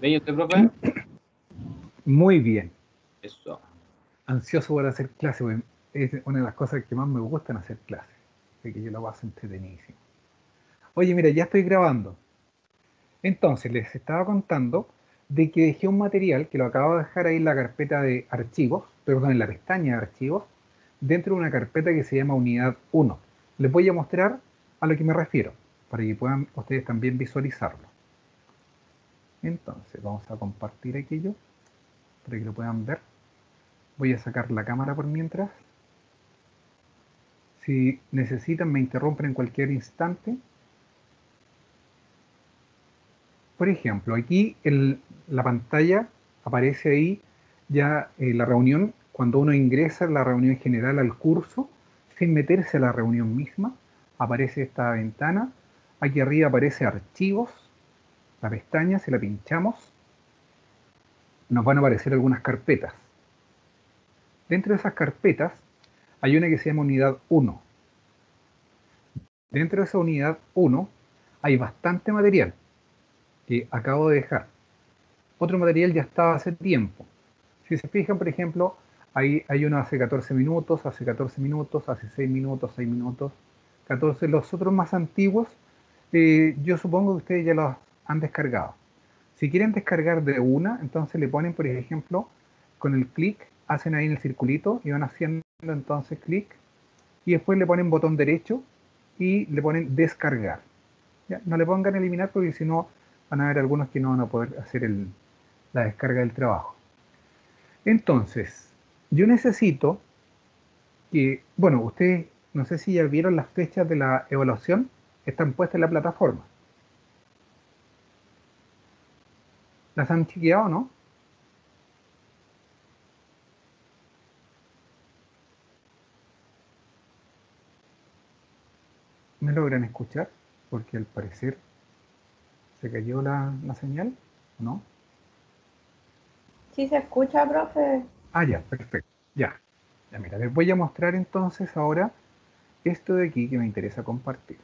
¿Ve usted, profe? Muy bien. Eso. Ansioso por hacer clase, porque es una de las cosas que más me gustan hacer clases. Así que yo lo paso entretenidísimo. Oye, mira, ya estoy grabando. Entonces, les estaba contando de que dejé un material que lo acabo de dejar ahí en la carpeta de archivos, perdón, en la pestaña de archivos, dentro de una carpeta que se llama Unidad 1. Les voy a mostrar a lo que me refiero, para que puedan ustedes también visualizarlo. Entonces, vamos a compartir aquello, para que lo puedan ver. Voy a sacar la cámara por mientras. Si necesitan, me interrumpen en cualquier instante. Por ejemplo, aquí en la pantalla aparece ahí ya la reunión, cuando uno ingresa a la reunión general al curso, sin meterse a la reunión misma, aparece esta ventana. Aquí arriba aparece archivos, la pestaña, si la pinchamos, nos van a aparecer algunas carpetas. Dentro de esas carpetas hay una que se llama unidad 1. Dentro de esa unidad 1 hay bastante material que acabo de dejar. Otro material ya estaba hace tiempo. Si se fijan, por ejemplo, ahí hay uno hace 14 minutos, hace 14 minutos, hace 6 minutos, 6 minutos, 14. Los otros más antiguos, yo supongo que ustedes ya los han descargado. Si quieren descargar de una, entonces le ponen, por ejemplo, con el clic, hacen ahí en el circulito y van haciendo entonces clic y después le ponen botón derecho y le ponen descargar. ¿Ya? No le pongan eliminar porque si no van a haber algunos que no van a poder hacer la descarga del trabajo. Entonces, yo necesito que, bueno, ustedes no sé si ya vieron las fechas de la evaluación, están puestas en la plataforma. ¿Las han chequeado o no? ¿Me logran escuchar? Porque al parecer se cayó la señal, ¿no? Sí se escucha, profe. Ah, ya, perfecto. Ya. Ya, mira, les voy a mostrar entonces ahora esto de aquí que me interesa compartir.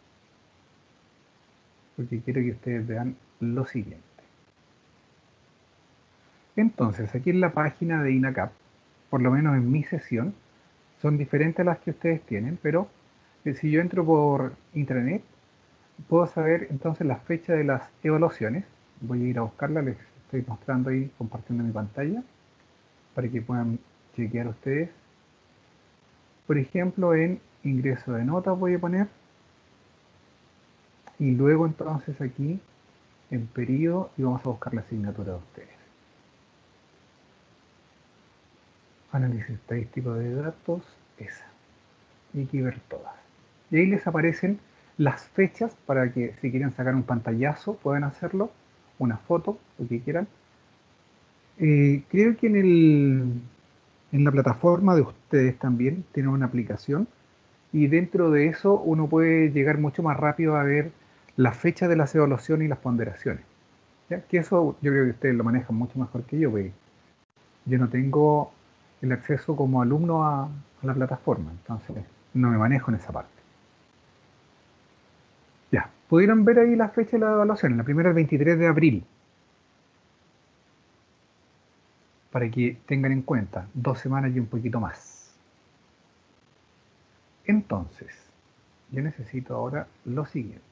Porque quiero que ustedes vean lo siguiente. Entonces, aquí en la página de INACAP, por lo menos en mi sesión, son diferentes a las que ustedes tienen, pero si yo entro por intranet, puedo saber entonces la fecha de las evaluaciones. Voy a ir a buscarla, les estoy mostrando ahí, compartiendo mi pantalla, para que puedan chequear ustedes. Por ejemplo, en ingreso de notas voy a poner, y luego entonces aquí en periodo, y vamos a buscar la asignatura de ustedes. Análisis estadístico de datos, esa. Y aquí ver todas. Y ahí les aparecen las fechas para que si quieren sacar un pantallazo puedan hacerlo, una foto, lo que quieran. Creo que en la plataforma de ustedes también tienen una aplicación y dentro de eso uno puede llegar mucho más rápido a ver la fecha de las evaluaciones y las ponderaciones. ¿Ya? Que eso yo creo que ustedes lo manejan mucho mejor que yo, porque yo no tengo el acceso como alumno a la plataforma, entonces no me manejo en esa parte. Ya, pudieron ver ahí la fecha de la evaluación, la primera el 23 de abril, para que tengan en cuenta, 2 semanas y un poquito más. Entonces, yo necesito ahora lo siguiente.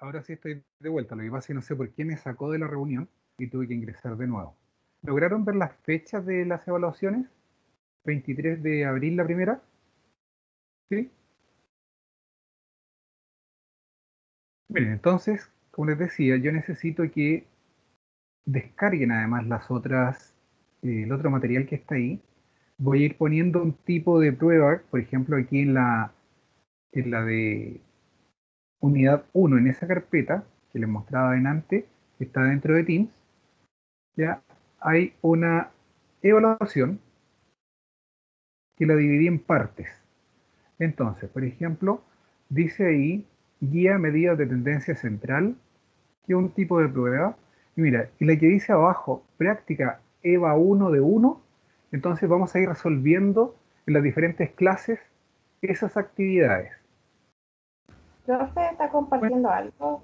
ahora sí estoy de vuelta. Lo que pasa es que no sé por qué me sacó de la reunión y tuve que ingresar de nuevo. ¿Lograron ver las fechas de las evaluaciones? 23 de abril la primera, ¿sí? Miren, entonces, como les decía, yo necesito que descarguen además el otro material que está ahí. Voy a ir poniendo un tipo de prueba, por ejemplo, aquí en la de unidad uno, en esa carpeta que les mostraba antes, que está dentro de Teams, ya hay una evaluación que la dividí en partes. Entonces, por ejemplo, dice ahí guía medidas de tendencia central, que es un tipo de prueba. Y mira, y la que dice abajo, práctica EVA 1 de uno, entonces vamos a ir resolviendo en las diferentes clases esas actividades. Profe, ¿está Bueno, compartiendo algo?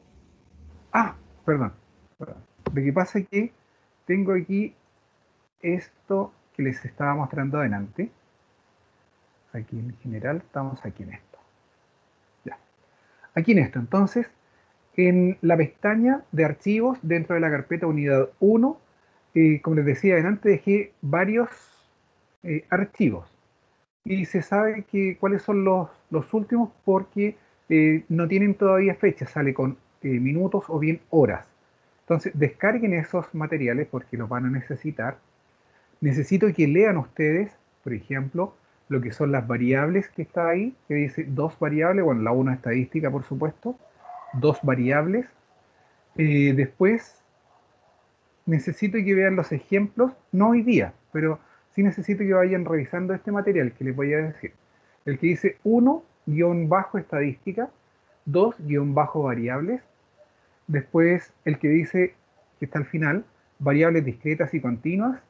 ah, perdón, perdón. Lo que pasa es que tengo aquí esto que les estaba mostrando adelante. Aquí en general, estamos aquí en esto. Ya. Aquí en esto, entonces, en la pestaña de archivos, dentro de la carpeta unidad uno, como les decía adelante, dejé varios archivos. Y se sabe cuáles son los últimos porque no tienen todavía fecha, sale con minutos o bien horas. Entonces, descarguen esos materiales porque los van a necesitar. Necesito que lean ustedes, por ejemplo, lo que son las variables que está ahí, que dice dos variables, bueno, la una estadística, por supuesto, dos variables. Después, necesito que vean los ejemplos, no hoy día, pero sí necesito que vayan revisando este material que les voy a decir. El que dice uno guión bajo estadística, 2 guión bajo variables, después el que dice, que está al final, variables discretas y continuas,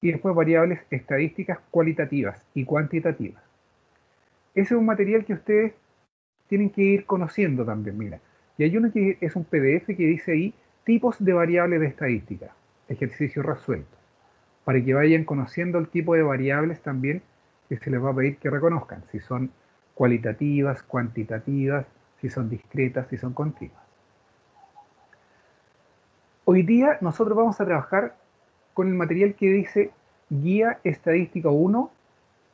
y después variables estadísticas cualitativas y cuantitativas. Ese es un material que ustedes tienen que ir conociendo también, mira. Y hay uno que es un PDF que dice ahí tipos de variables de estadística, ejercicio resuelto, para que vayan conociendo el tipo de variables también que se les va a pedir que reconozcan, si son cualitativas, cuantitativas, si son discretas, si son continuas. Hoy día nosotros vamos a trabajar con el material que dice Guía Estadística 1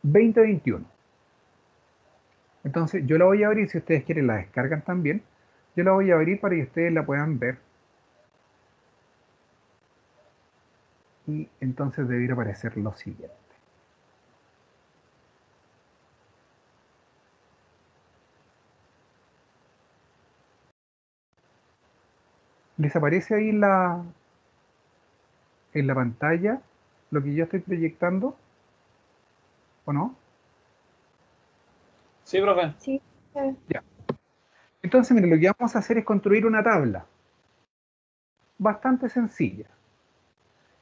2021. Entonces yo la voy a abrir, si ustedes quieren la descargan también. Yo la voy a abrir para que ustedes la puedan ver. Y entonces debería aparecer lo siguiente. ¿Les aparece ahí en la pantalla lo que yo estoy proyectando o no? Sí, profe. Sí. Ya. Entonces, miren, lo que vamos a hacer es construir una tabla bastante sencilla.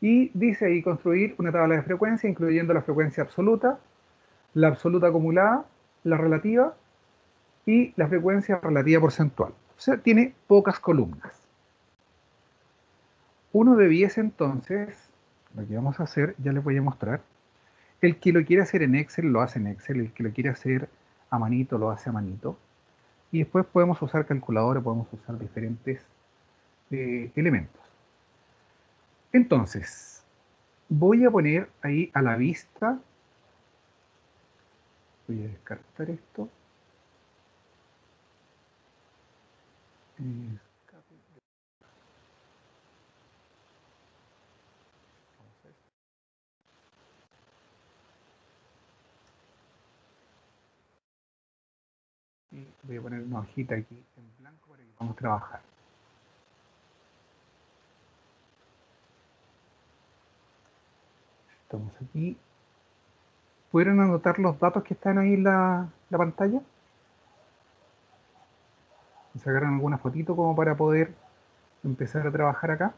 Y dice ahí construir una tabla de frecuencia, incluyendo la frecuencia absoluta, la absoluta acumulada, la relativa y la frecuencia relativa porcentual. O sea, tiene pocas columnas. Uno debiese entonces, lo que vamos a hacer, ya les voy a mostrar. El que lo quiere hacer en Excel lo hace en Excel, el que lo quiere hacer a manito lo hace a manito. Y después podemos usar calculadora, podemos usar diferentes elementos. Entonces, voy a poner ahí a la vista, voy a descartar esto. Eh, y voy a poner una hojita aquí en blanco para que podamos trabajar. Estamos aquí. ¿Pudieron anotar los datos que están ahí en la pantalla? ¿Sacaron alguna fotito como para poder empezar a trabajar acá?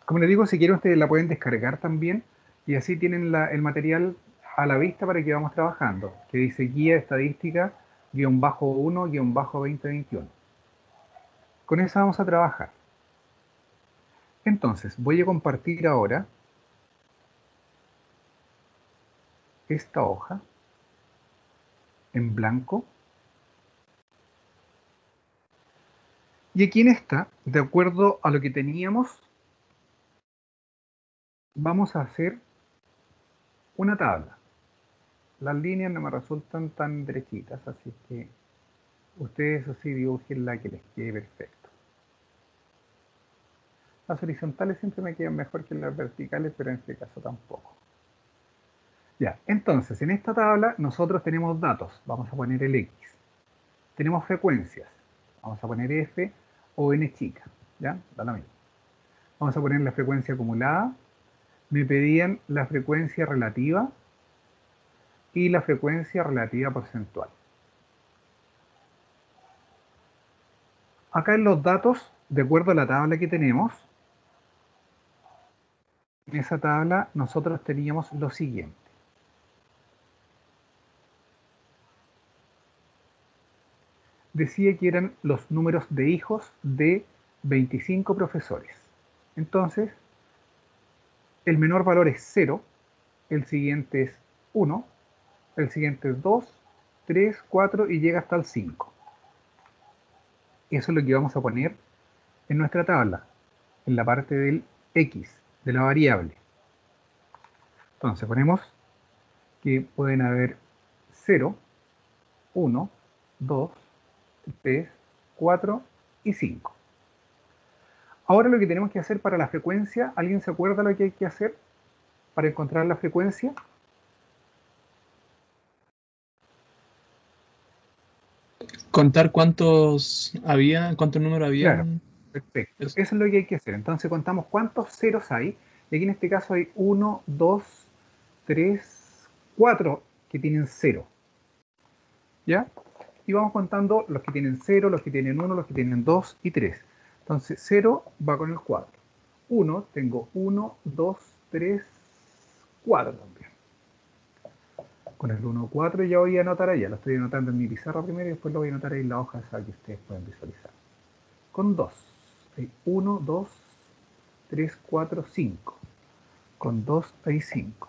Como les digo, si quieren ustedes la pueden descargar también y así tienen el material a la vista para que vamos trabajando, que dice guía estadística guión bajo 1 guión bajo 2021. Con eso vamos a trabajar. Entonces, voy a compartir ahora esta hoja. en blanco. Y aquí en esta, de acuerdo a lo que teníamos, vamos a hacer una tabla. Las líneas no me resultan tan derechitas, así que ustedes eso sí dibujen la que les quede perfecto. Las horizontales siempre me quedan mejor que las verticales, pero en este caso tampoco. Ya, entonces en esta tabla nosotros tenemos datos, vamos a poner el X. Tenemos frecuencias, vamos a poner F o N chica, ¿ya? Da lo mismo. Vamos a poner la frecuencia acumulada. Me pedían la frecuencia relativa y la frecuencia relativa porcentual. Acá en los datos, de acuerdo a la tabla que tenemos, en esa tabla nosotros teníamos lo siguiente. Decía que eran los números de hijos de 25 profesores. Entonces, el menor valor es 0, el siguiente es 1, el siguiente es 2, 3, 4 y llega hasta el 5. Eso es lo que vamos a poner en nuestra tabla, en la parte del X, de la variable. Entonces ponemos que pueden haber 0, 1, 2, 3, 4 y 5. Ahora lo que tenemos que hacer para la frecuencia, ¿alguien se acuerda lo que hay que hacer para encontrar la frecuencia? Contar cuántos números Claro, habían. perfecto. Eso. Eso es lo que hay que hacer. Entonces contamos cuántos ceros hay. Y aquí en este caso hay 1, 2, 3, 4 que tienen 0. ¿Ya? Y vamos contando los que tienen 0, los que tienen 1, los que tienen 2 y 3. Entonces 0 va con el 4. 1, tengo 1, 2, 3, 4 también. Con el 1, 4 ya voy a anotar allá. Lo estoy anotando en mi pizarra primero y después lo voy a anotar ahí en la hoja esa que ustedes pueden visualizar. Con 2. Hay 1, 2, 3, 4, 5. Con 2 hay 5.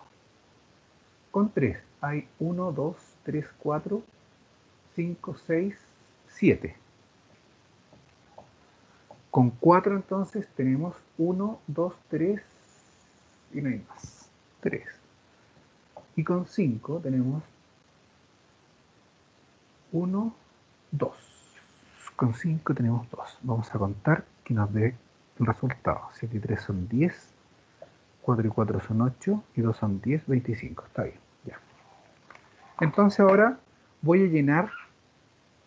Con 3 hay 1, 2, 3, 4, 5, 6, 7. Con 4 entonces tenemos 1, 2, 3 y no hay más. 3. Y con 5 tenemos 1, 2. Con 5 tenemos 2. Vamos a contar que nos dé el resultado. 7 y 3 son 10. 4 y 4 son 8. Y 2 son 10, 25. Está bien. Ya. Entonces ahora voy a llenar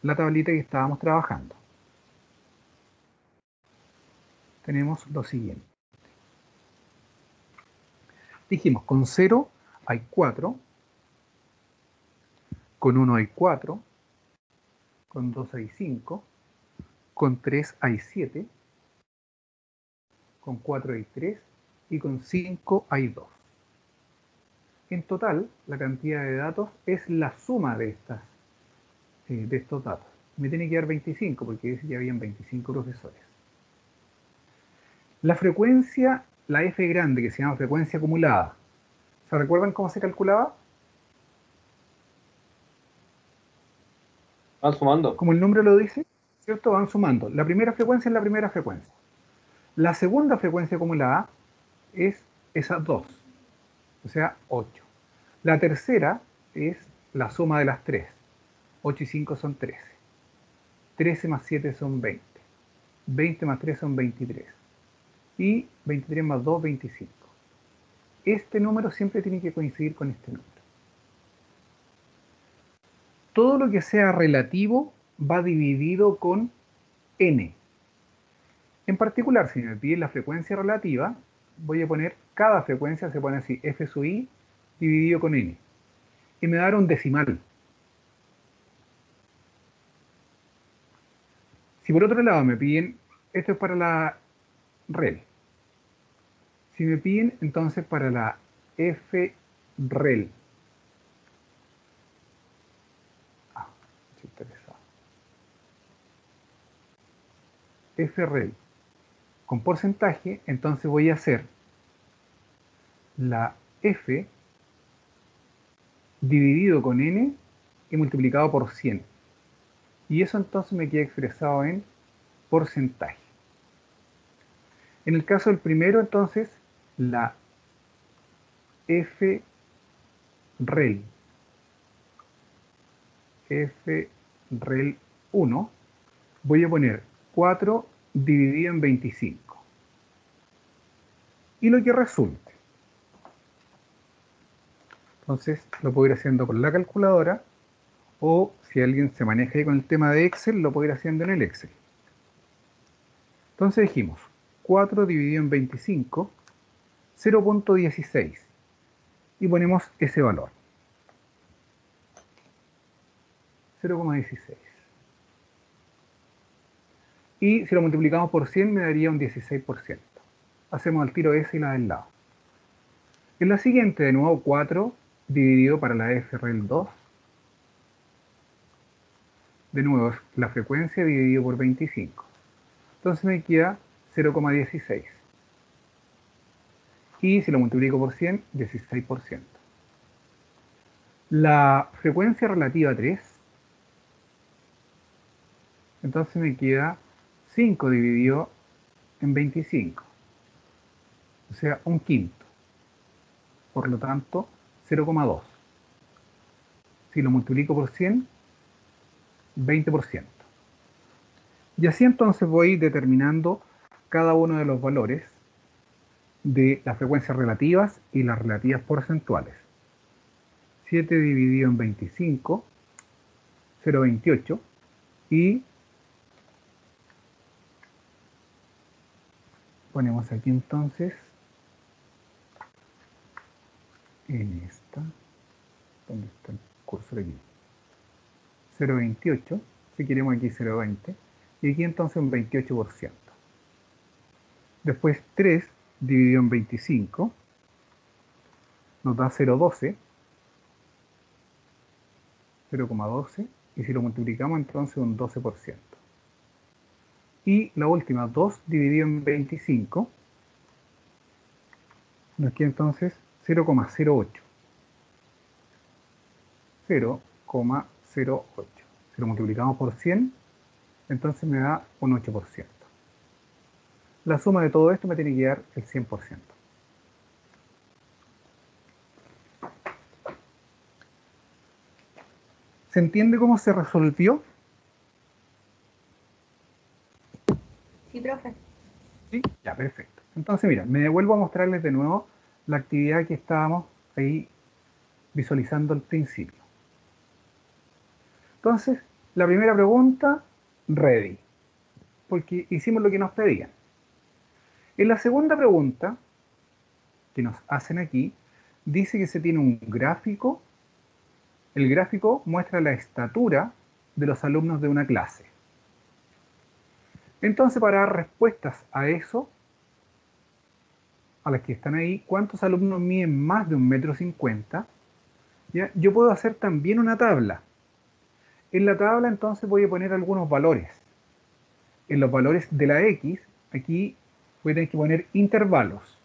la tablita que estábamos trabajando. Tenemos lo siguiente. Dijimos, con 0 hay 4. Con 1 hay 4. Con 2 hay 5. Con 3 hay 7. Con 4 hay 3. Y con 5 hay 2. En total, la cantidad de datos es la suma de estos datos. Me tiene que dar 25 porque ya habían 25 profesores. La frecuencia, la F grande, que se llama frecuencia acumulada, ¿se recuerdan cómo se calculaba? Van sumando. Como el nombre lo dice, ¿cierto? Van sumando. La primera frecuencia es la primera frecuencia. La segunda frecuencia acumulada es esas dos, o sea, 8. La tercera es la suma de las 3. 8 y 5 son 13. 13 más 7 son 20. 20 más 3 son 23. Y 23 más 2, 25. Este número siempre tiene que coincidir con este número. Todo lo que sea relativo va dividido con n. En particular, si me piden la frecuencia relativa, voy a poner, cada frecuencia se pone así, f sub i dividido con n. Y me va a dar un decimal. Si por otro lado me piden, esto es para la rel. Si me piden entonces para la f rel. Estoy interesado. F rel con porcentaje, entonces voy a hacer la f dividido con n y multiplicado por 100. Y eso entonces me queda expresado en porcentaje. En el caso del primero, entonces, la FREL 1, voy a poner 4 dividido en 25. Y lo que resulte. Entonces lo puedo ir haciendo con la calculadora, o si alguien se maneja ahí con el tema de Excel, lo puedo ir haciendo en el Excel. Entonces dijimos 4 dividido en 25, 0.16, y ponemos ese valor, 0,16. Y si lo multiplicamos por 100 me daría un 16%. Hacemos el tiro ese y la del lado. En la siguiente, de nuevo, 4 dividido para la FREL 2. De nuevo, es la frecuencia dividido por 25. Entonces me queda 0,16. Y si lo multiplico por 100, 16%. La frecuencia relativa 3, entonces me queda 5 dividido en 25. O sea, un quinto. Por lo tanto, 0,2. Si lo multiplico por 100, 20%. Y así entonces voy determinando cada uno de los valores de las frecuencias relativas y las relativas porcentuales. 7 dividido en 25, 0,28, y ponemos aquí entonces en esta, ¿dónde está el cursor aquí? 0,28, si queremos aquí 0,20, y aquí entonces un 28%. Después 3 dividido en 25 nos da 0,12, 0,12, y si lo multiplicamos entonces un 12%. Y la última, 2 dividido en 25, nos queda entonces 0,08. 0,08. Si lo multiplicamos por 100, entonces me da un 8%. La suma de todo esto me tiene que dar el 100%. ¿Se entiende cómo se resolvió? Sí, profe. ¿Sí? Ya, perfecto. Entonces, mira, me devuelvo a mostrarles de nuevo la actividad que estábamos ahí visualizando al principio. Entonces, la primera pregunta, ready, porque hicimos lo que nos pedían. En la segunda pregunta, que nos hacen aquí, dice que se tiene un gráfico. El gráfico muestra la estatura de los alumnos de una clase. Entonces, para dar respuestas a eso, a las que están ahí, ¿cuántos alumnos miden más de 1,50 m? ¿Ya? Yo puedo hacer también una tabla. En la tabla entonces voy a poner algunos valores. En los valores de la X, aquí voy a tener que poner intervalos.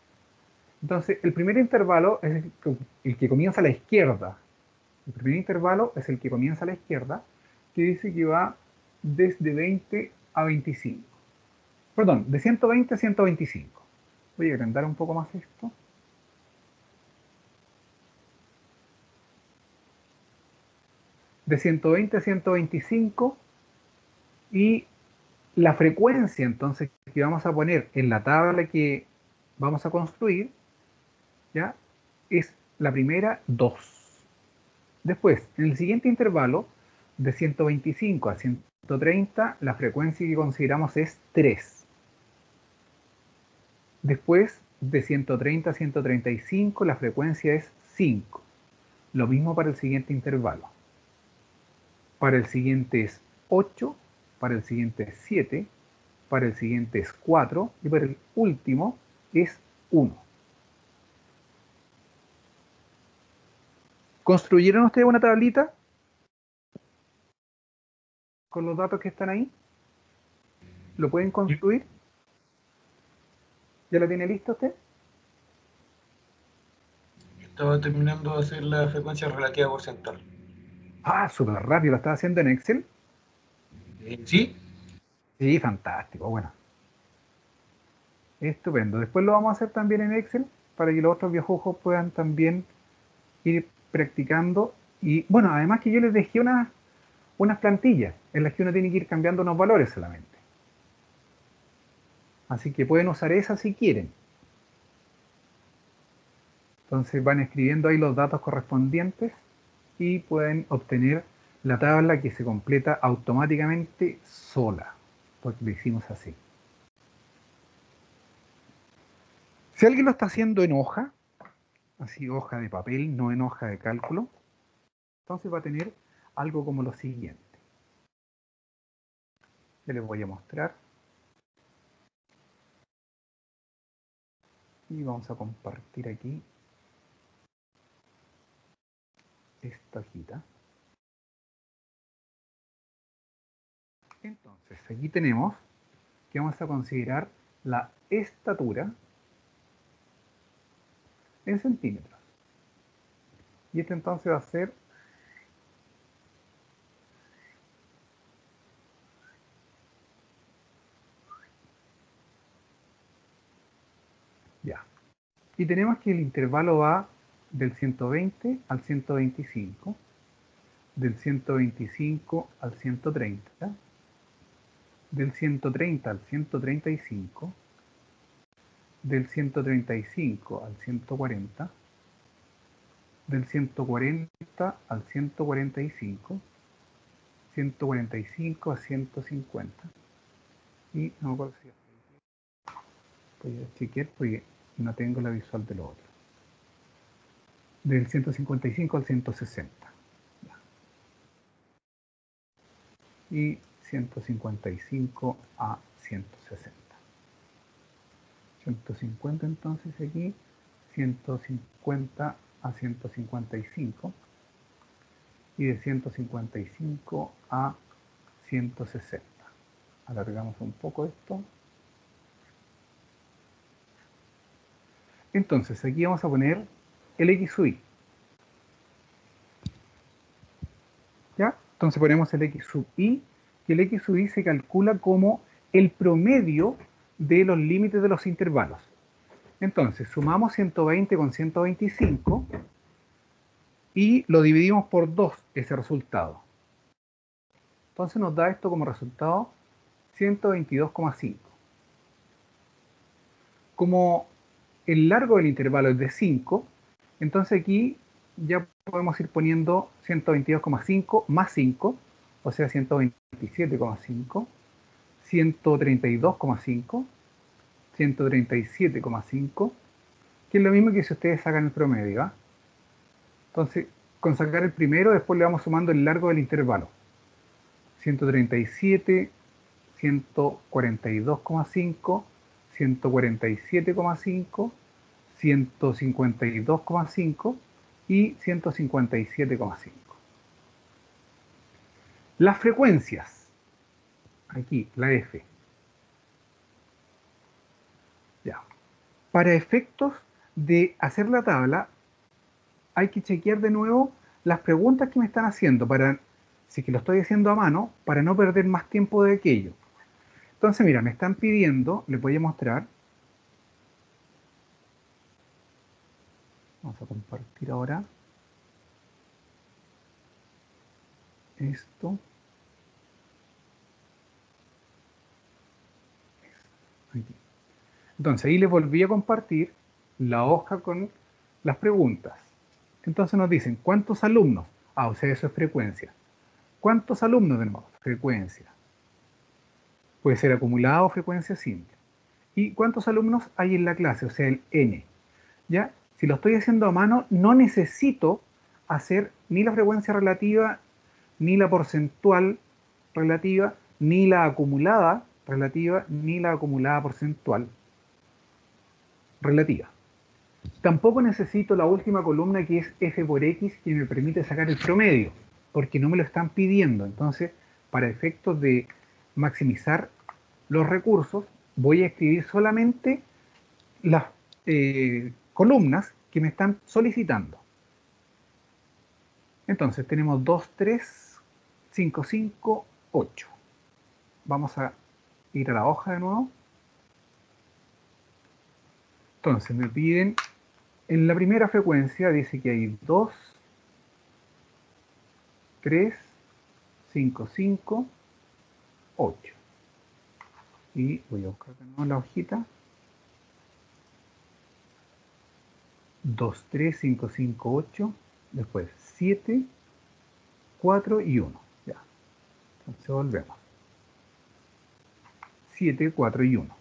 Entonces, el primer intervalo es el que comienza a la izquierda. El primer intervalo es el que comienza a la izquierda, que dice que va desde 20 a 25. Perdón, de 120 a 125. Voy a agrandar un poco más esto. De 120 a 125, y la frecuencia entonces que vamos a poner en la tabla que vamos a construir, ¿ya? Es la primera 2. Después, en el siguiente intervalo, de 125 a 130, la frecuencia que consideramos es 3. Después, de 130 a 135, la frecuencia es 5. Lo mismo para el siguiente intervalo. Para el siguiente es 8, para el siguiente es 7, para el siguiente es 4, y para el último es 1. ¿Construyeron ustedes una tablita con los datos que están ahí? ¿Lo pueden construir? ¿Ya lo tiene listo usted? Estaba terminando de hacer la frecuencia relativa porcentual. Ah, súper rápido, ¿lo estás haciendo en Excel? Sí. Sí, fantástico, bueno. Estupendo. Después lo vamos a hacer también en Excel para que los otros viejujos puedan también ir practicando. Y bueno, además que yo les dejé unas plantillas en las que uno tiene que ir cambiando unos valores solamente. Así que pueden usar esas si quieren. Entonces van escribiendo ahí los datos correspondientes y pueden obtener la tabla que se completa automáticamente sola, porque lo hicimos así. Si alguien lo está haciendo en hoja, así hoja de papel, no en hoja de cálculo, entonces va a tener algo como lo siguiente. Yo les voy a mostrar. Y vamos a compartir aquí esta hojita. Entonces, aquí tenemos que vamos a considerar la estatura en centímetros. Y este entonces va a ser ya. Y tenemos que el intervalo va del 120 al 125, del 125 al 130, del 130 al 135, del 135 al 140, del 140 al 145, 145 a 150. Y no me acuerdo si voy a chequear porque no tengo la visual de lo otro. Del 155 al 160. Y 155 a 160. 150 entonces aquí, 150 a 155 y de 155 a 160. Alargamos un poco esto. Entonces aquí vamos a poner el X sub I. ¿Ya? Entonces ponemos el X sub I, y el X sub I se calcula como el promedio de los límites de los intervalos. Entonces sumamos 120 con 125 y lo dividimos por 2 ese resultado. Entonces nos da esto como resultado 122,5. Como el largo del intervalo es de 5, entonces aquí ya podemos ir poniendo 122,5 más 5, o sea 127,5, 132,5, 137,5, que es lo mismo que si ustedes sacan el promedio, ¿ah? Entonces, con sacar el primero, después le vamos sumando el largo del intervalo. 137, 142,5, 147,5, 152,5 y 157,5. Las frecuencias, aquí, la F. Ya. Para efectos de hacer la tabla, hay que chequear de nuevo las preguntas que me están haciendo, para, si que lo estoy haciendo a mano, para no perder más tiempo de aquello. Entonces, mira, me están pidiendo, les voy a mostrar. Vamos a compartir ahora esto. Aquí. Entonces, ahí les volví a compartir la hoja con las preguntas. Entonces nos dicen, ¿cuántos alumnos? Ah, o sea, eso es frecuencia. ¿Cuántos alumnos tenemos? Frecuencia. Puede ser acumulado o frecuencia simple. ¿Y cuántos alumnos hay en la clase? O sea, el N. ¿Ya? Si lo estoy haciendo a mano, no necesito hacer ni la frecuencia relativa, ni la porcentual relativa, ni la acumulada relativa, ni la acumulada porcentual relativa. Tampoco necesito la última columna, que es f por x, que me permite sacar el promedio, porque no me lo están pidiendo. Entonces, para efectos de maximizar los recursos, voy a escribir solamente las columnas que me están solicitando. Entonces tenemos 2, 3, 5, 5, 8. Vamos a ir a la hoja de nuevo. Entonces me piden, en la primera frecuencia dice que hay 2, 3, 5, 5, 8. Y voy a buscar de nuevo la hojita. 2, 3, 5, 5, 8. Después 7, 4 y 1. Ya. Entonces volvemos. 7, 4 y 1.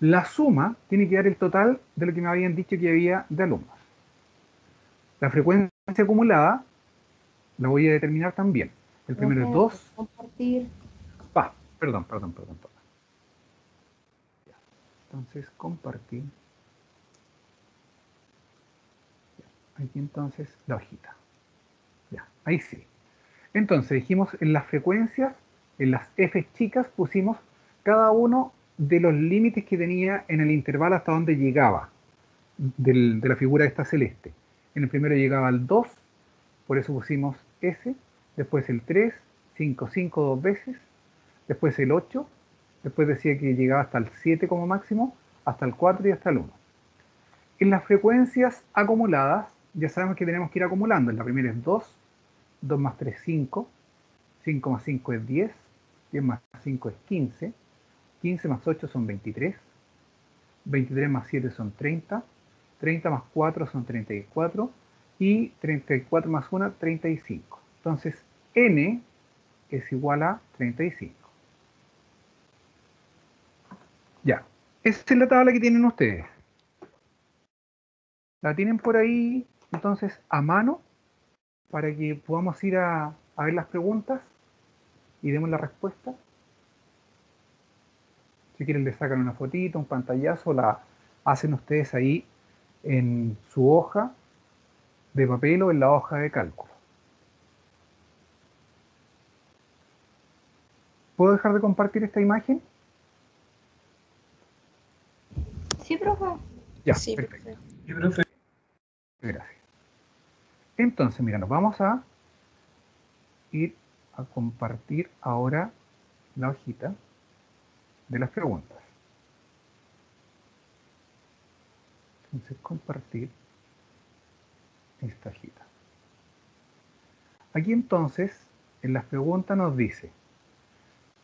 La suma tiene que dar el total de lo que me habían dicho que había de alumnos. La frecuencia acumulada la voy a determinar también. El primero es 2. Compartir. Perdón. Ya. Entonces, compartir. Ya. Aquí entonces la hojita. Ya, ahí sí. Entonces dijimos en las frecuencias, en las F chicas pusimos cada uno de los límites que tenía en el intervalo hasta donde llegaba de la figura esta celeste. En el primero llegaba al 2, por eso pusimos S, después el 3, 5, 5 dos veces, después el 8, después decía que llegaba hasta el 7 como máximo, hasta el 4 y hasta el 1. En las frecuencias acumuladas, ya sabemos que tenemos que ir acumulando. En la primera es 2, 2 más 3, 5, 5 más 5 es 10, 10 más 5 es 15, 15 más 8 son 23, 23 más 7 son 30, 30 más 4 son 34 y 34 más 1, 35. Entonces, n es igual a 35. Ya, esa es la tabla que tienen ustedes. La tienen por ahí, entonces, a mano, para que podamos ir a ver las preguntas y demos la respuesta. Si quieren le sacan una fotito, un pantallazo, la hacen ustedes ahí en su hoja de papel o en la hoja de cálculo. ¿Puedo dejar de compartir esta imagen? Sí, profe. Ya, Sí, perfecto. profe. Sí, profe. Gracias. Entonces, mira, nos vamos a ir a compartir ahora la hojita de las preguntas. Entonces, compartir esta hojita. Aquí entonces, en las preguntas nos dice,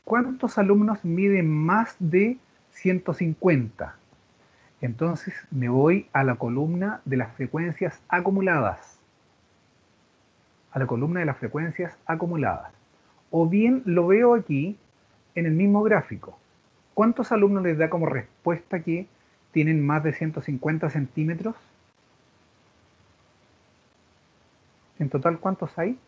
¿cuántos alumnos miden más de 150? Entonces me voy a la columna de las frecuencias acumuladas. A la columna de las frecuencias acumuladas. O bien lo veo aquí en el mismo gráfico. ¿Cuántos alumnos les da como respuesta que tienen más de 150 centímetros? En total, ¿cuántos hay?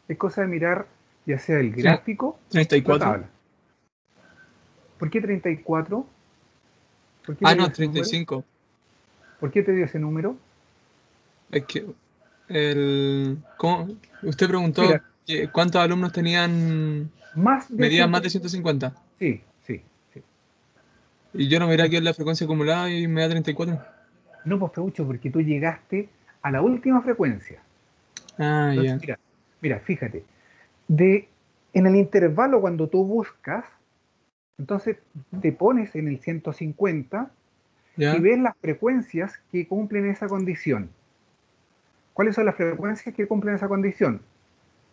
Es cosa de mirar ya sea el gráfico o la 34. tabla. ¿Por qué 34? ¿Por qué Ah, te dio no, ese número? 35. ¿Por qué te dio ese número? Es que ¿cómo? Usted preguntó Mira, cuántos alumnos tenían más de medían 100. más de 150. Sí. Y yo no miré aquí en la frecuencia acumulada y me da 34. No, pues Feucho, porque tú llegaste a la última frecuencia. Ah, Entonces, ya. mira, fíjate. En el intervalo cuando tú buscas, entonces te pones en el 150 y Ya. ves las frecuencias que cumplen esa condición. ¿Cuáles son las frecuencias que cumplen esa condición?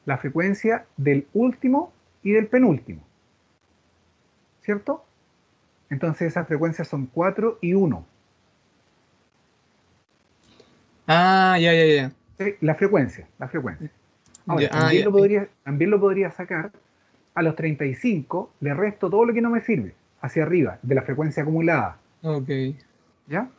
La frecuencia del último y del penúltimo. ¿Cierto? Entonces esas frecuencias son 4 y 1. Ah, ya. ¿Sí? La frecuencia. Ya, Ahora, ah, ya. también lo podría sacar a los 35, le resto todo lo que no me sirve, hacia arriba, de la frecuencia acumulada. Ok. ¿Ya?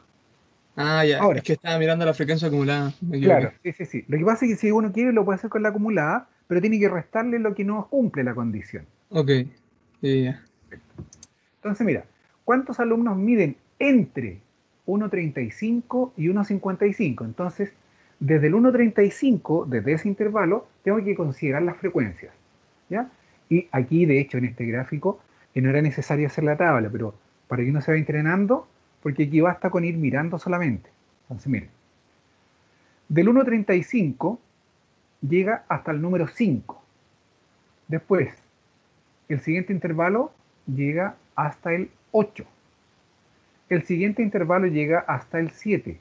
Ah, ya. Ahora, Es que estaba mirando la frecuencia acumulada. Me claro, equivoqué. sí. Lo que pasa es que si uno quiere lo puede hacer con la acumulada, pero tiene que restarle lo que no cumple la condición. Ok. Ya. Entonces, mira, ¿cuántos alumnos miden entre 1,35 y 1,55? Entonces, desde el 1,35, desde ese intervalo, tengo que considerar las frecuencias. ¿Ya? Y aquí, de hecho, en este gráfico, no era necesario hacer la tabla, pero para que uno se vaya entrenando, porque aquí basta con ir mirando solamente. Entonces, miren, del 1 al 35 llega hasta el número 5. Después, el siguiente intervalo llega hasta el 8. El siguiente intervalo llega hasta el 7.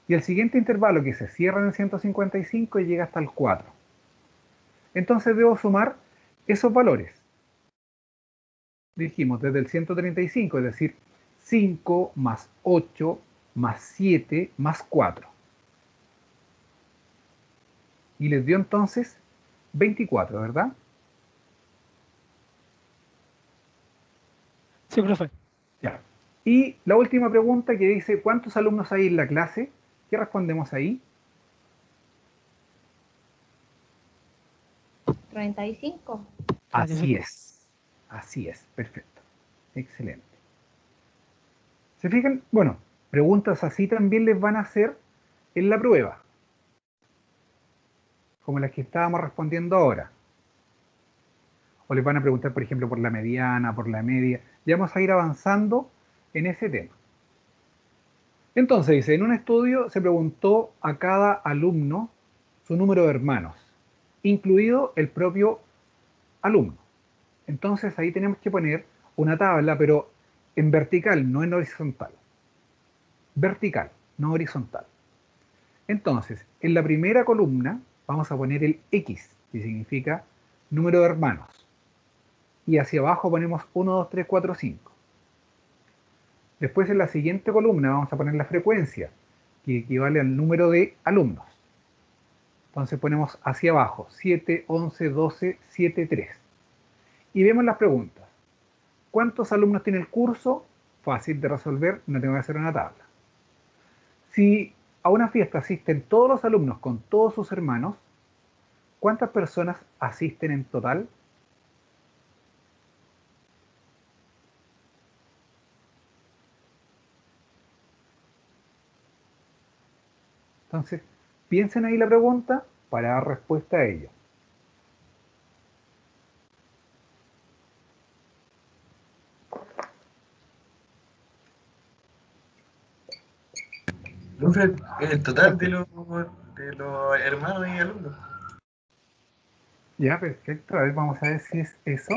Y el siguiente intervalo que se cierra en el 155 llega hasta el 4. Entonces debo sumar esos valores. Dijimos desde el 135, es decir, 5 más 8 más 7 más 4. Y les dio entonces 24, ¿verdad? Sí, profe. Ya. Y la última pregunta que dice, ¿cuántos alumnos hay en la clase? ¿Qué respondemos ahí? 35. Así es, perfecto. Excelente. ¿Se fijan? Bueno, preguntas así también les van a hacer en la prueba, como las que estábamos respondiendo ahora. O les van a preguntar, por ejemplo, por la mediana, por la media. Ya vamos a ir avanzando en ese tema. Entonces, dice, en un estudio se preguntó a cada alumno su número de hermanos, incluido el propio alumno. Entonces ahí tenemos que poner una tabla, pero en vertical, no en horizontal. Vertical, no horizontal. Entonces, en la primera columna vamos a poner el X, que significa número de hermanos. Y hacia abajo ponemos 1, 2, 3, 4, 5. Después en la siguiente columna vamos a poner la frecuencia, que equivale al número de alumnos. Entonces ponemos hacia abajo 7, 11, 12, 7, 3. Y vemos las preguntas. ¿Cuántos alumnos tiene el curso? Fácil de resolver, no tengo que hacer una tabla. Si a una fiesta asisten todos los alumnos con todos sus hermanos, ¿cuántas personas asisten en total? Entonces, piensen ahí la pregunta para dar respuesta a ello. Profe, el total de los hermanos y alumnos. Ya, perfecto. A ver, vamos a ver si es eso.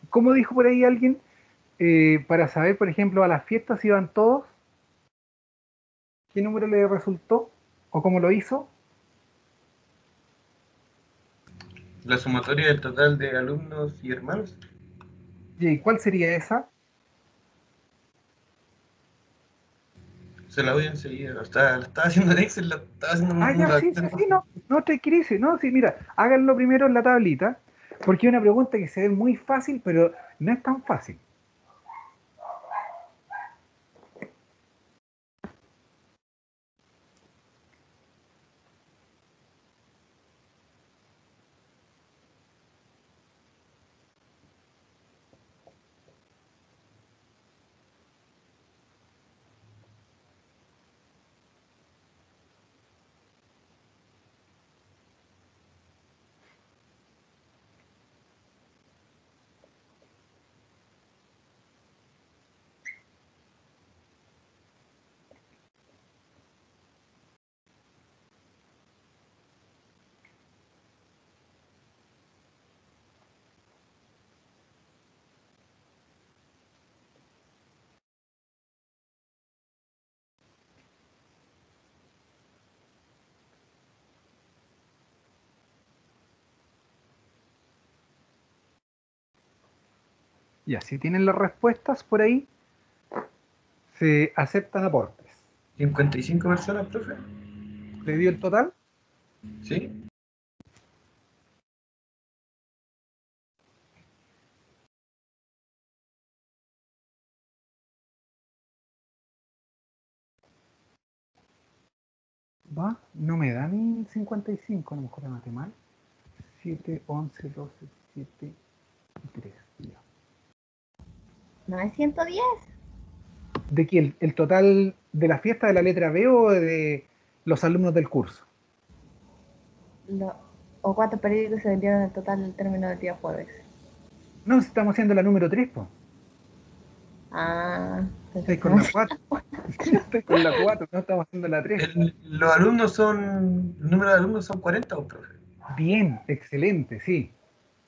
¿Cómo dijo por ahí alguien? Para saber, por ejemplo, a las fiestas iban todos, ¿qué número le resultó? ¿O cómo lo hizo? La sumatoria del total de alumnos y hermanos. ¿Y cuál sería esa? Se la doy enseguida. Lo estaba haciendo en Excel, lo estaba haciendo Ah, un ya, sí, sí, sí, no, no te crisis, no, sí, mira, háganlo primero en la tablita, porque es una pregunta que se ve muy fácil, pero no es tan fácil. Ya, si tienen las respuestas por ahí, se aceptan aportes. ¿55 personas, profe? ¿Le dio el total? ¿Sí? Va, no me da ni 55, a lo mejor la maté mal. 7, 11, 12, 7 y 3. Ya. ¿No es 110? ¿De qué? ¿El total de la fiesta de la letra B o de los alumnos del curso? Lo- ¿O cuántos periódicos se vendieron en total al término del día jueves? No, si estamos haciendo la número 3, pues. Ah, Estáis entonces con la 4. Estáis con la 4, no estamos haciendo la 3. Los alumnos son. El número de alumnos son 40, profe. Bien, excelente, sí.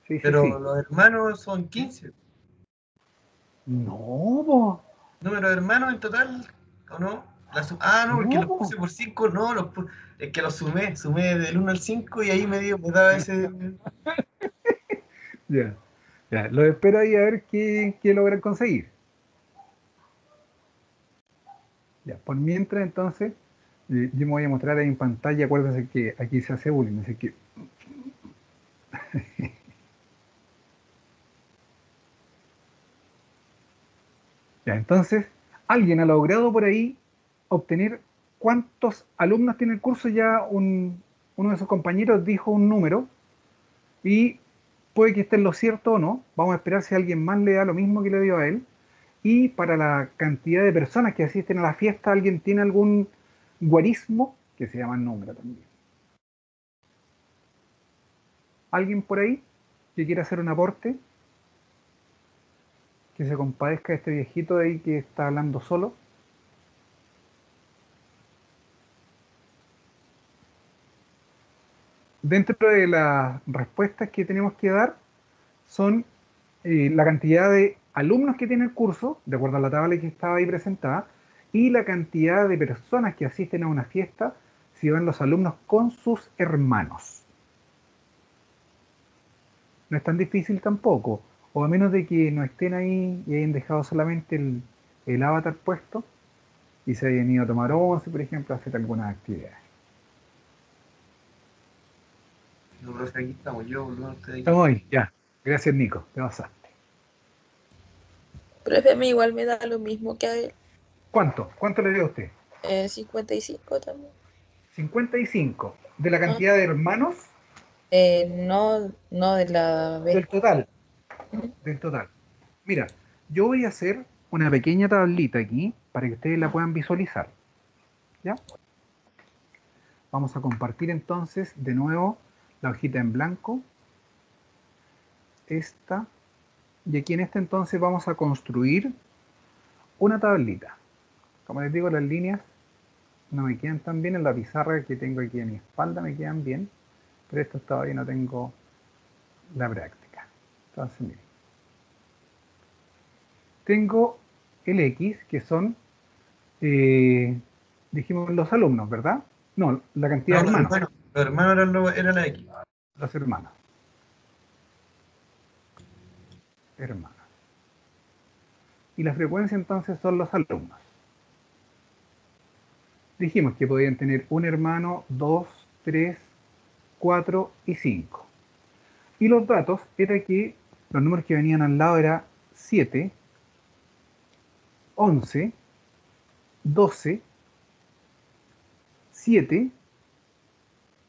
Sí, sí, Pero sí. los hermanos son 15. No, po. ¿Número de hermanos en total? ¿O no? No, porque No, los po. puse por 5, no, es que los sumé del 1 al 5 y ahí me daba ese. Ya, ya. Lo espero ahí a ver qué logran conseguir. Ya, por mientras entonces, yo me voy a mostrar ahí en pantalla. Acuérdense que aquí se hace bullying, así que ya, entonces, alguien ha logrado por ahí obtener cuántos alumnos tiene el curso. Ya uno de sus compañeros dijo un número y puede que esté en lo cierto o no. Vamos a esperar si alguien más le da lo mismo que le dio a él. Y para la cantidad de personas que asisten a la fiesta, ¿alguien tiene algún guarismo? Que se llama número también. ¿Alguien por ahí que quiera hacer un aporte? Que se compadezca de este viejito de ahí que está hablando solo. Dentro de las respuestas que tenemos que dar son la cantidad de alumnos que tiene el curso, de acuerdo a la tabla que estaba ahí presentada, y la cantidad de personas que asisten a una fiesta si van los alumnos con sus hermanos. No es tan difícil tampoco, o a menos de que no estén ahí y hayan dejado solamente el avatar puesto y se hayan ido a tomar once, por ejemplo, a hacer algunas actividades. No, profe, aquí estamos, yo, no, estoy aquí. Estamos ahí, ya. Gracias, Nico, te pasaste. Profe, a mí igual me da lo mismo que a él. ¿Cuánto? ¿Cuánto le dio a usted? 55 también. 55. ¿De la Ah, cantidad de hermanos? no, no de la B. Del total. Ujú. Del total. Mira, yo voy a hacer una pequeña tablita aquí para que ustedes la puedan visualizar. ¿Ya? Vamos a compartir entonces de nuevo la hojita en blanco. Esta. Y aquí en esta entonces vamos a construir una tablita. Como les digo, las líneas no me quedan tan bien en la pizarra que tengo aquí a mi espalda, me quedan bien, pero esto todavía no tengo la práctica. Entonces, miren, tengo el X, que son, eh, dijimos, los alumnos, ¿verdad? No, la cantidad No, de hermanos, los hermanos eran la X. los hermanos, hermanos. Y la frecuencia entonces son los alumnos. Dijimos que podían tener un hermano, dos, tres, 4 y 5. Y los datos era que los números que venían al lado era 7, 11, 12, 7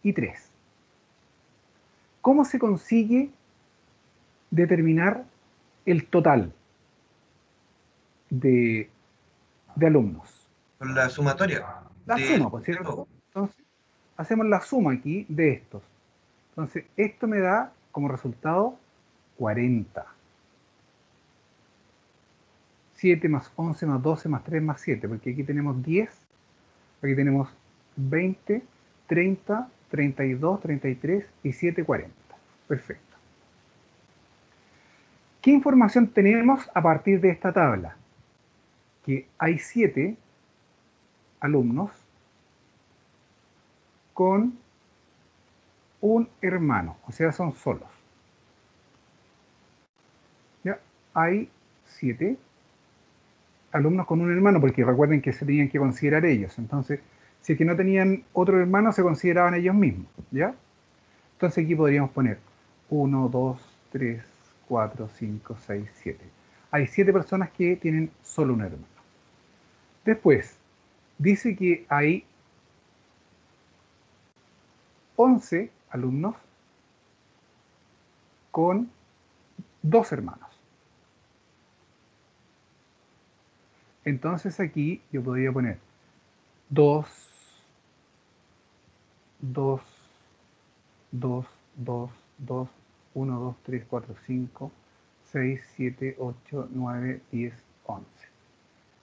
y 3. ¿Cómo se consigue determinar el total de, de alumnos? Con la sumatoria La suma, por de cierto. todo. Entonces, hacemos la suma aquí de estos. Entonces, esto me da como resultado 40. 7 más 11 más 12 más 3 más 7, porque aquí tenemos 10, aquí tenemos 20, 30, 32, 33 y 7, 40. Perfecto. ¿Qué información tenemos a partir de esta tabla? Que hay 7 alumnos con un hermano, o sea, son solos. ¿Ya? Hay 7 alumnos con un hermano, porque recuerden que se tenían que considerar ellos. Entonces, si es que no tenían otro hermano, se consideraban ellos mismos, ¿ya? Entonces aquí podríamos poner 1, 2, 3, 4, 5, 6, 7. Hay 7 personas que tienen solo un hermano. Después, dice que hay 11 alumnos con 2 hermanos. Entonces aquí yo podría poner 2, 2, 2, 2, 2, 1, 2, 3, 4, 5, 6, 7, 8, 9, 10, 11.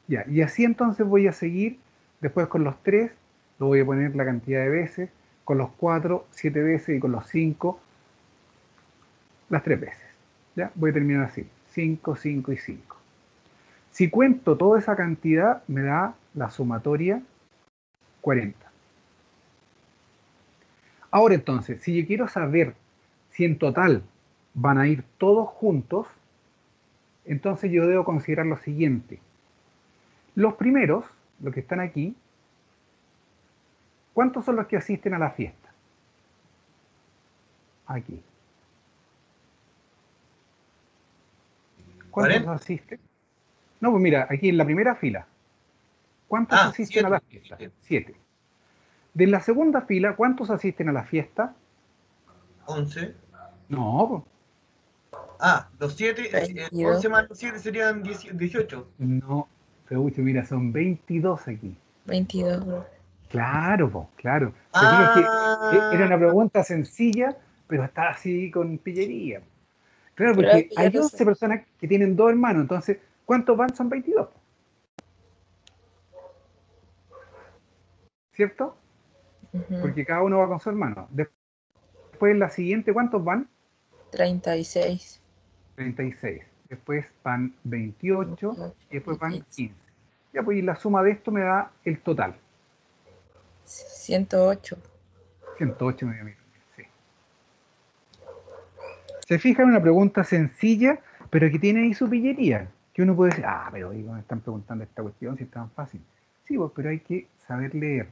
Ya, y así entonces voy a seguir. Después con los 3 lo voy a poner la cantidad de veces, con los 4, 7 veces, y con los 5, las 3 veces. ¿Ya? Voy a terminar así, 5, 5 y 5. Si cuento toda esa cantidad, me da la sumatoria 40. Ahora entonces, si yo quiero saber si en total van a ir todos juntos, entonces yo debo considerar lo siguiente. Los primeros, los que están aquí, ¿cuántos son los que asisten a la fiesta? Aquí. ¿Cuántos 40. asisten? No, pues mira, aquí en la primera fila. ¿Cuántos Ah, asisten a la 7. fiesta? 7. De la segunda fila, ¿cuántos asisten a la fiesta? 11. No, pues, Ah, los 7, 22, 11 más los 7 serían 18. no. Feucho, mira, son 22 aquí. 22, bro. Claro, pues, claro. Te fijas que era Ah, una pregunta sencilla, pero está así con pillería. Claro, Pero porque ya hay lo 11 sé. personas que tienen 2 hermanos, entonces, ¿cuántos van? Son 22, ¿cierto? Ujú. Porque cada uno va con su hermano. Después en la siguiente, ¿cuántos van? 36, 36. Después van 28 28 y después y van 15. 15. Ya, pues y la suma de esto me da el total. 108. 108 me dio a mí. Sí. Se fija en una pregunta sencilla, pero que tiene ahí su pillería. Que uno puede decir, ah, pero oiga, me están preguntando esta cuestión si es tan fácil. Sí, pues, pero hay que saber leer.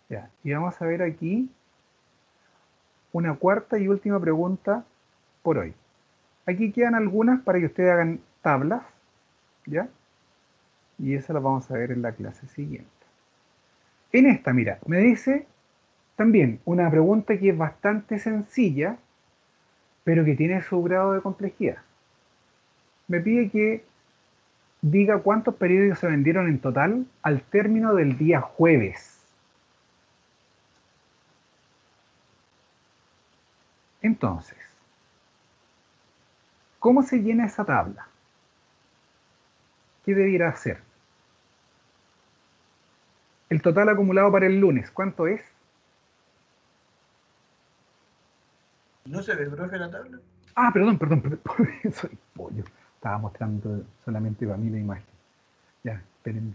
Ya, y vamos a ver aquí una cuarta y última pregunta por hoy. Aquí quedan algunas para que ustedes hagan tablas, ¿ya? Y esas las vamos a ver en la clase siguiente. En esta, mira, me dice también una pregunta que es bastante sencilla, pero que tiene su grado de complejidad. Me pide que diga cuántos periódicos se vendieron en total al término del día jueves. Entonces, ¿cómo se llena esa tabla? ¿Qué debiera hacer? El total acumulado para el lunes, ¿cuánto es? ¿no se ve, profe, la tabla? Ah, perdón, soy pollo. Estaba mostrando solamente para mí la imagen. Ya, espérenme.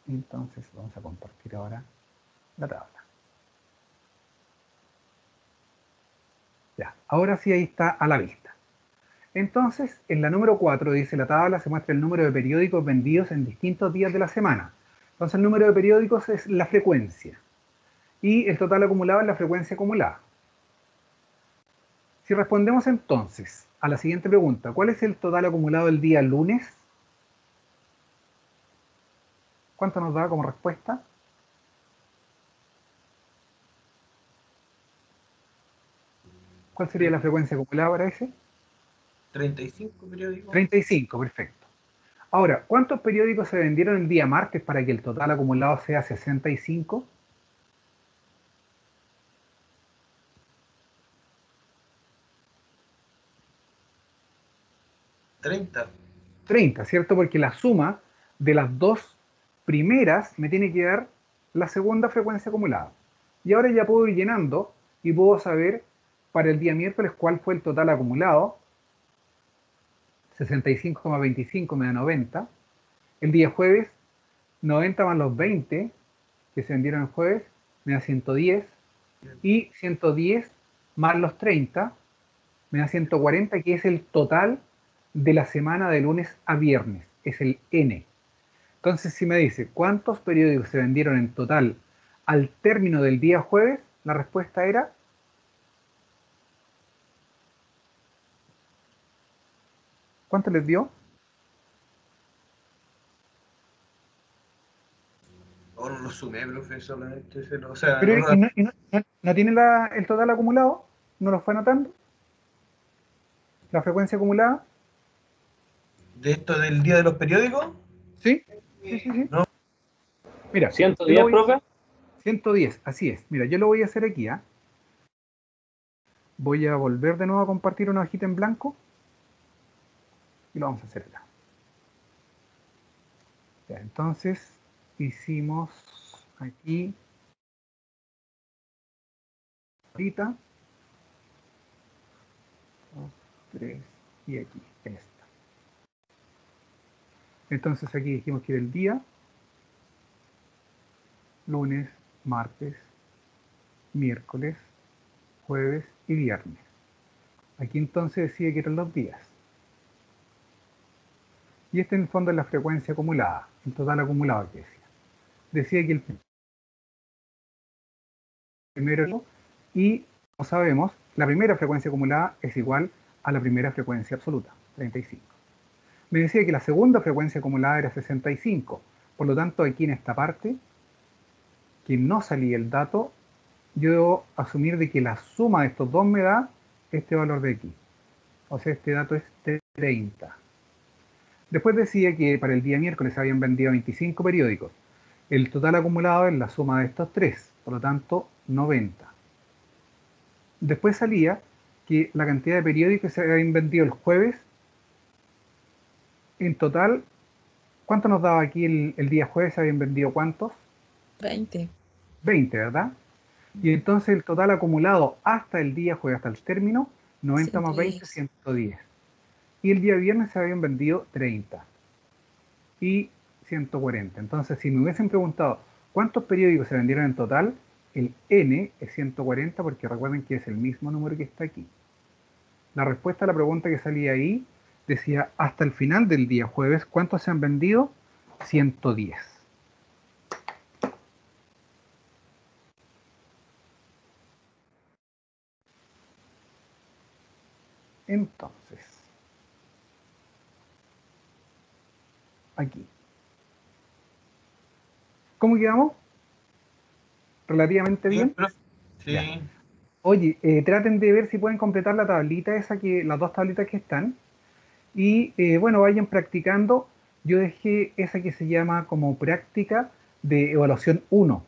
Entonces vamos a compartir ahora la tabla. Ya, ahora sí ahí está a la vista. Entonces, en la número 4 dice la tabla se muestra el número de periódicos vendidos en distintos días de la semana. Entonces el número de periódicos es la frecuencia y el total acumulado es la frecuencia acumulada. Si respondemos entonces a la siguiente pregunta, ¿cuál es el total acumulado el día lunes? ¿Cuánto nos da como respuesta? ¿Cuál sería la frecuencia acumulada para ese? 35 periódicos. 35, perfecto. Ahora, ¿cuántos periódicos se vendieron el día martes para que el total acumulado sea 65? 30. 30, ¿cierto? Porque la suma de las dos primeras me tiene que dar la segunda frecuencia acumulada. Y ahora ya puedo ir llenando y puedo saber para el día miércoles cuál fue el total acumulado. 65,25 me da 90. El día jueves, 90 más los 20 que se vendieron el jueves, me da 110. Y 110 más los 30 me da 140, que es el total de la semana de lunes a viernes, es el N. Entonces, si me dice cuántos periódicos se vendieron en total al término del día jueves, la respuesta era... ¿Cuánto les dio? O no lo sumé, profe, solamente o sea, Pero, no, ¿no tiene el total acumulado? ¿No lo fue anotando? ¿La frecuencia acumulada? de esto del día de los periódicos. ¿Sí? Sí. No. Mira, yo 110, lo voy... profe. 110, así es. Mira, yo lo voy a hacer aquí, ¿ah? Voy a volver de nuevo a compartir una hojita en blanco y lo vamos a hacer acá. Ya, entonces, hicimos aquí ahorita 2, 3 y aquí esta. Entonces aquí dijimos que era el día, lunes, martes, miércoles, jueves y viernes. Aquí entonces decía que eran los días. Y este en el fondo es la frecuencia acumulada, el total acumulado que decía. Decía que el primero, y como sabemos, la primera frecuencia acumulada es igual a la primera frecuencia absoluta, 35. Me decía que la segunda frecuencia acumulada era 65. Por lo tanto, aquí en esta parte, que no salía el dato, yo debo asumir de que la suma de estos dos me da este valor de aquí. O sea, este dato es 30. Después decía que para el día miércoles se habían vendido 25 periódicos. El total acumulado es la suma de estos tres, por lo tanto, 90. Después salía que la cantidad de periódicos se habían vendido el jueves, en total, ¿cuánto nos daba aquí el día jueves? ¿Se habían vendido cuántos? 20. 20, ¿verdad? Y entonces el total acumulado hasta el día jueves, hasta el término, 90 más 20, 110. 110. Y el día viernes se habían vendido 30 y 140. Entonces, si me hubiesen preguntado cuántos periódicos se vendieron en total, el N es 140 porque recuerden que es el mismo número que está aquí. La respuesta a la pregunta que salía ahí decía hasta el final del día jueves, ¿cuántos se han vendido? 110. Entonces, aquí. ¿Cómo quedamos? ¿Relativamente bien? profe. Sí. Ya. Oye, traten de ver si pueden completar la tablita esa, las dos tablitas que están. Y bueno, vayan practicando. Yo dejé esa que se llama como práctica de evaluación 1,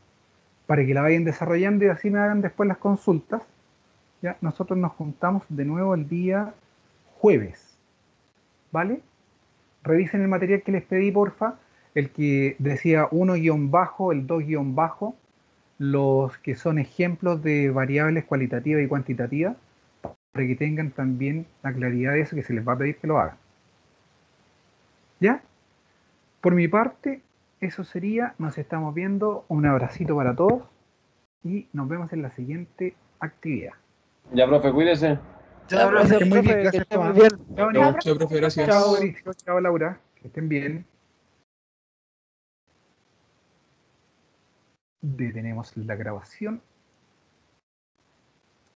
para que la vayan desarrollando y así me hagan después las consultas. Ya, nosotros nos juntamos de nuevo el día jueves, ¿vale? Revisen el material que les pedí, porfa, el que decía 1 bajo, el 2 bajo, los que son ejemplos de variables cualitativas y cuantitativas, para que tengan también la claridad de eso que se les va a pedir que lo hagan. ¿Ya? Por mi parte, eso sería, nos estamos viendo, un abracito para todos y nos vemos en la siguiente actividad. Ya, profe, cuídese. Chao, profe. Que estén muy bien, que gracias esté muy Tomás. bien. Chao, Nico. Chao, profe, gracias. Chao, Mauricio. Chao, Laura. Que estén bien. Detenemos la grabación.